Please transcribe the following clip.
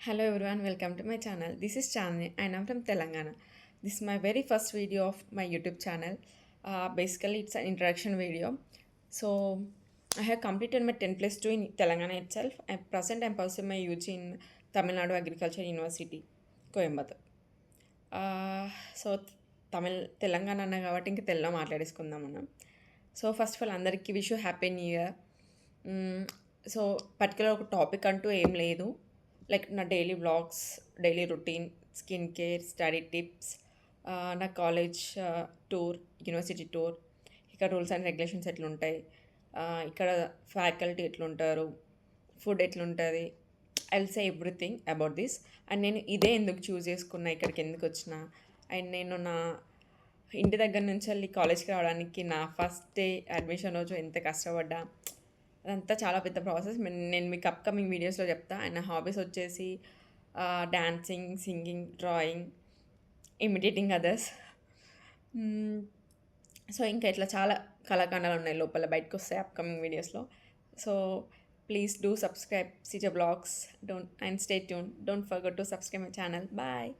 Hello everyone, welcome to my channel. This is Chandni and I'm from Telangana. This is my very first video of my YouTube channel. Basically, it's an introduction video. So, I have completed my 10 plus 2 in Telangana itself. At present, I'm pursuing my UG in Tamil Nadu Agriculture University, Coimbatore. So Telangana అన్న కాబట్టి ఇంక తెలుగులో మాట్లాడేసుకుందాం మనం. So first of all అందరికీ wish happy new year. So particular ఒక topic అంటూ ఏం లేదు. లైక్ నా daily vlogs, daily routine, skin care, study tips, నా కాలేజ్ టూర్, యూనివర్సిటీ టూర్, ఇక్కడ రూల్స్ అండ్ రెగ్యులేషన్స్ ఎట్లుంటాయి, ఇక్కడ ఫ్యాకల్టీ ఎట్లుంటారు, ఫుడ్ ఎట్లుంటుంది, I will say everything about this. And నేను ఇదే ఎందుకు చూస్ చేసుకున్నా, ఇక్కడికి ఎందుకు వచ్చిన, అండ్ నేను నా ఇంటి దగ్గర నుంచి వెళ్ళి కాలేజ్కి రావడానికి నా ఫస్ట్ డే అడ్మిషన్ రోజు ఎంత కష్టపడ్డా, అదంతా చాలా పెద్ద ప్రాసెస్. నేను మీకు అప్కమింగ్ వీడియోస్లో చెప్తా. అండ్ నా హాబీస్ వచ్చేసి dancing, singing, drawing, imitating others. So ఇంకా ఇట్లా చాలా కళాఖండాలు ఉన్నాయి లోపల, బయటకు వస్తాయి అప్కమింగ్ వీడియోస్లో. So please do subscribe CJ Vlogs. Don't and stay tuned. Don't forget to subscribe my channel. Bye.